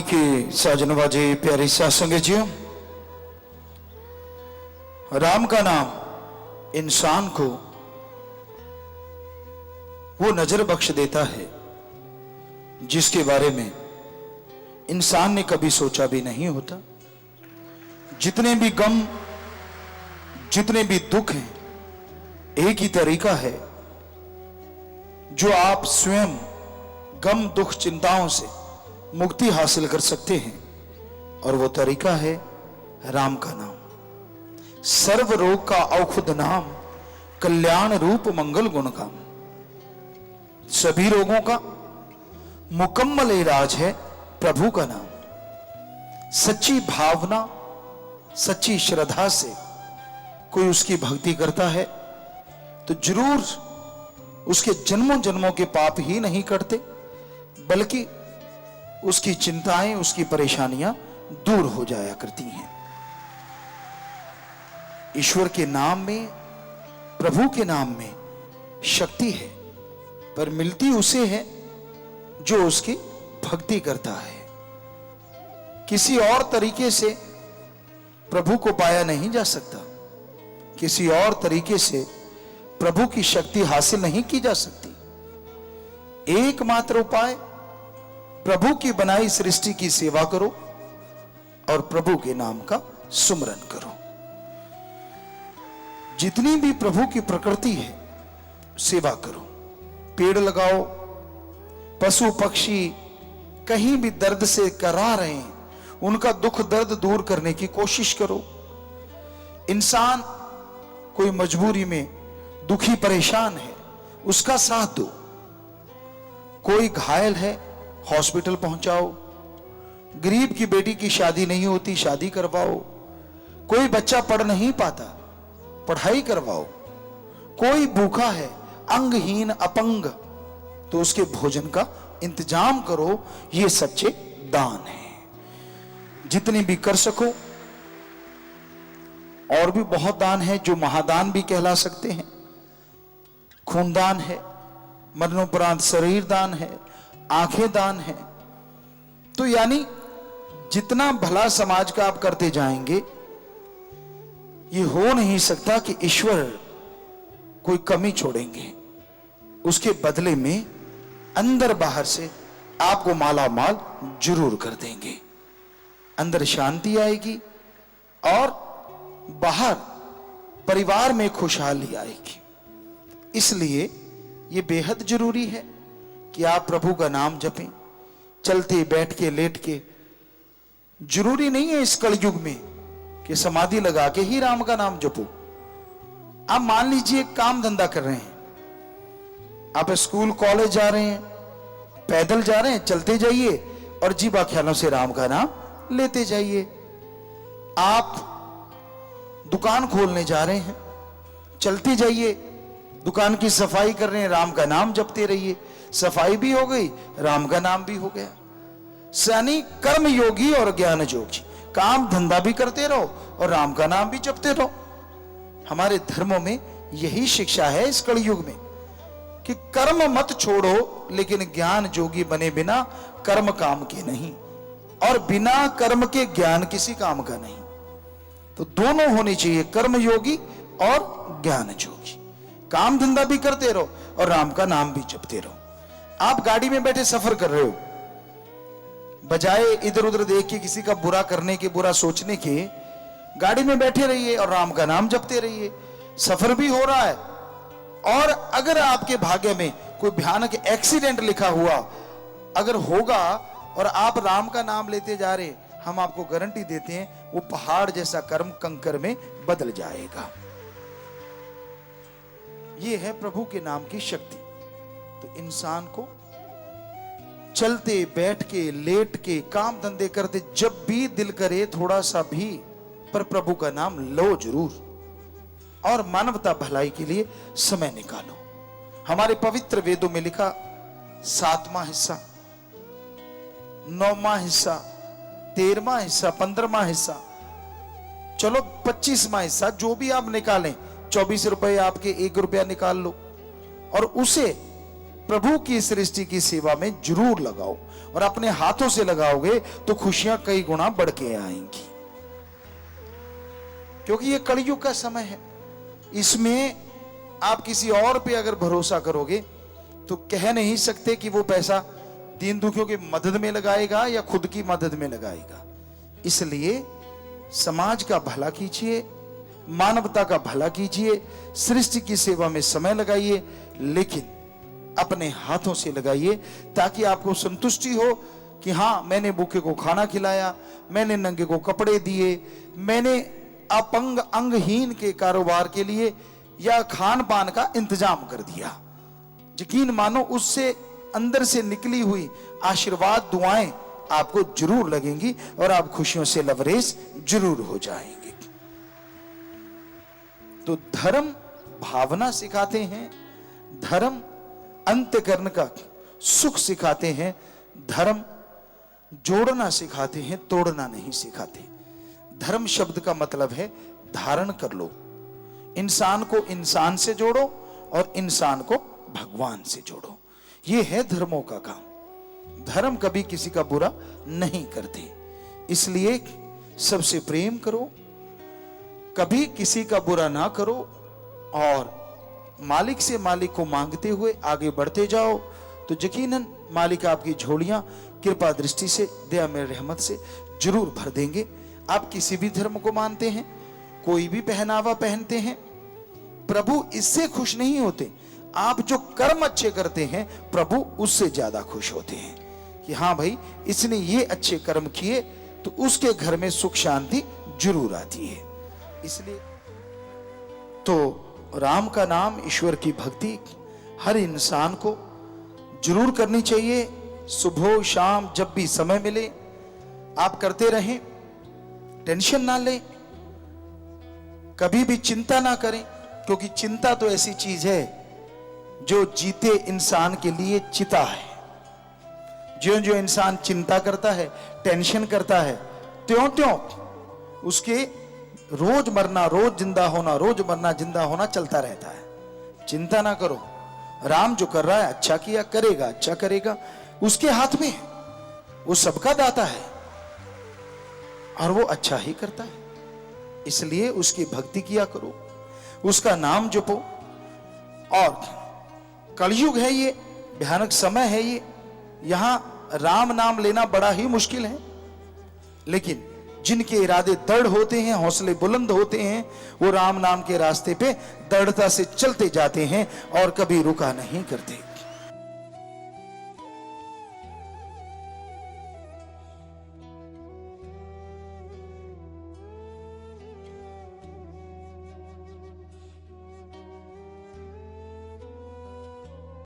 के साजन बाजे प्यारे सत्संग जी, राम का नाम इंसान को वो नजर बख्श देता है जिसके बारे में इंसान ने कभी सोचा भी नहीं होता। जितने भी गम, जितने भी दुख हैं, एक ही तरीका है जो आप स्वयं गम दुख चिंताओं से मुक्ति हासिल कर सकते हैं, और वो तरीका है राम का नाम। सर्व रोग का औषध नाम, कल्याण रूप मंगल गुण काम। सभी रोगों का मुकम्मल इलाज है प्रभु का नाम। सच्ची भावना, सच्ची श्रद्धा से कोई उसकी भक्ति करता है तो जरूर उसके जन्मों जन्मों के पाप ही नहीं कटते, बल्कि उसकी चिंताएं, उसकी परेशानियां दूर हो जाया करती हैं। ईश्वर के नाम में, प्रभु के नाम में शक्ति है, पर मिलती उसे है जो उसकी भक्ति करता है। किसी और तरीके से प्रभु को पाया नहीं जा सकता, किसी और तरीके से प्रभु की शक्ति हासिल नहीं की जा सकती। एकमात्र उपाय प्रभु की बनाई सृष्टि की सेवा करो और प्रभु के नाम का सुमरन करो। जितनी भी प्रभु की प्रकृति है सेवा करो। पेड़ लगाओ, पशु पक्षी कहीं भी दर्द से करा रहे हैं, उनका दुख दर्द दूर करने की कोशिश करो। इंसान कोई मजबूरी में दुखी परेशान है, उसका साथ दो। कोई घायल है, हॉस्पिटल पहुंचाओ। गरीब की बेटी की शादी नहीं होती, शादी करवाओ। कोई बच्चा पढ़ नहीं पाता, पढ़ाई करवाओ। कोई भूखा है, अंगहीन अपंग, तो उसके भोजन का इंतजाम करो। ये सच्चे दान है। जितने भी कर सको। और भी बहुत दान है जो महादान भी कहला सकते हैं। खूनदान है, मरणोपरांत शरीर दान है, आंखें दान है। तो यानी जितना भला समाज का आप करते जाएंगे, ये हो नहीं सकता कि ईश्वर कोई कमी छोड़ेंगे। उसके बदले में अंदर बाहर से आपको माला माल जरूर कर देंगे। अंदर शांति आएगी और बाहर परिवार में खुशहाली आएगी। इसलिए यह बेहद जरूरी है कि आप प्रभु का नाम जपें, चलते बैठ के लेट के। जरूरी नहीं है इस कलयुग में कि समाधि लगा के ही राम का नाम जपो। आप मान लीजिए काम धंधा कर रहे हैं, आप स्कूल कॉलेज जा रहे हैं, पैदल जा रहे हैं, चलते जाइए और जीवा ख्यालों से राम का नाम लेते जाइए। आप दुकान खोलने जा रहे हैं, चलते जाइए, दुकान की सफाई कर रहे हैं, राम का नाम जपते रहिए। सफाई भी हो गई, राम का नाम भी हो गया। यानी कर्म योगी और ज्ञान योगी, काम धंधा भी करते रहो और राम का नाम भी जपते रहो। हमारे धर्मों में यही शिक्षा है इस कलयुग में कि कर्म मत छोड़ो, लेकिन ज्ञान जोगी बने बिना कर्म काम के नहीं, और बिना कर्म के ज्ञान किसी काम का नहीं। तो दोनों होने चाहिए, कर्म योगी और ज्ञान जोगी। काम धंधा भी करते रहो और राम का नाम भी जपते रहो। आप गाड़ी में बैठे सफर कर रहे हो, बजाय इधर उधर देख के किसी का बुरा करने के, बुरा सोचने के, गाड़ी में बैठे रहिए और राम का नाम जपते रहिए। सफर भी हो रहा है। और अगर आपके भाग्य में कोई भयानक एक्सीडेंट लिखा हुआ अगर होगा और आप राम का नाम लेते जा रहे, हम आपको गारंटी देते हैं वो पहाड़ जैसा कर्म कंकर में बदल जाएगा। ये है प्रभु के नाम की शक्ति। तो इंसान को चलते बैठ के लेट के काम धंधे करते, जब भी दिल करे थोड़ा सा भी, पर प्रभु का नाम लो जरूर, और मानवता भलाई के लिए समय निकालो। हमारे पवित्र वेदों में लिखा 7वां हिस्सा, 9वां हिस्सा, 13वां हिस्सा, 15वां हिस्सा, चलो 25वां हिस्सा, जो भी आप निकालें, 24 रुपए आपके 1 रुपया निकाल लो और उसे प्रभु की सृष्टि की सेवा में जरूर लगाओ, और अपने हाथों से लगाओगे तो खुशियां कई गुना बढ़ के आएंगी। क्योंकि ये कलयुग का समय है, इसमें आप किसी और पे अगर भरोसा करोगे तो कह नहीं सकते कि वो पैसा दीन दुखियों की मदद में लगाएगा या खुद की मदद में लगाएगा। इसलिए समाज का भला कीजिए, मानवता का भला कीजिए, सृष्टि की सेवा में समय लगाइए, लेकिन अपने हाथों से लगाइए, ताकि आपको संतुष्टि हो कि हां, मैंने भूखे को खाना खिलाया, मैंने नंगे को कपड़े दिए, मैंने अपंग अंगहीन के कारोबार के लिए या खान पान का इंतजाम कर दिया। यकीन मानो उससे अंदर से निकली हुई आशीर्वाद दुआएं आपको जरूर लगेंगी और आप खुशियों से लबरेज जरूर हो जाएंगे। तो धर्म भावना सिखाते हैं, धर्म अंतःकरण का सुख सिखाते हैं, धर्म जोड़ना सिखाते हैं, तोड़ना नहीं सिखाते। धर्म शब्द का मतलब है धारण कर लो, इंसान को इंसान से जोड़ो और इंसान को भगवान से जोड़ो। यह है धर्मों का काम। धर्म कभी किसी का बुरा नहीं करते, इसलिए सबसे प्रेम करो, कभी किसी का बुरा ना करो, और मालिक से मालिक को मांगते हुए आगे बढ़ते जाओ तो यकीनन मालिक आपकी झोलियां कृपा दृष्टि से, दया में रहमत से जरूर भर देंगे। आप किसी भी धर्म को मानते हैं, कोई भी पहनावा पहनते हैं, प्रभु इससे खुश नहीं होते। आप जो कर्म अच्छे करते हैं, प्रभु उससे ज्यादा खुश होते हैं कि हां भाई, इसने ये अच्छे कर्म किए तो उसके घर में सुख शांति जरूर आती है। इसलिए तो राम का नाम, ईश्वर की भक्ति हर इंसान को जरूर करनी चाहिए। सुबह शाम जब भी समय मिले आप करते रहें, टेंशन ना लें, कभी भी चिंता ना करें, क्योंकि चिंता तो ऐसी चीज है जो जीते इंसान के लिए चिता है। ज्यों ज्यों इंसान चिंता करता है, टेंशन करता है, त्यों त्यों उसके रोज मरना रोज जिंदा होना, रोज मरना जिंदा होना चलता रहता है। चिंता ना करो, राम जो कर रहा है अच्छा किया, करेगा अच्छा करेगा, उसके हाथ में है, वो सबका दाता है और वो अच्छा ही करता है। इसलिए उसकी भक्ति किया करो, उसका नाम जपो। और कलयुग है, ये भयानक समय है, ये यहां राम नाम लेना बड़ा ही मुश्किल है, लेकिन जिनके इरादे दृढ़ होते हैं, हौसले बुलंद होते हैं, वो राम नाम के रास्ते पे दृढ़ता से चलते जाते हैं और कभी रुका नहीं करते।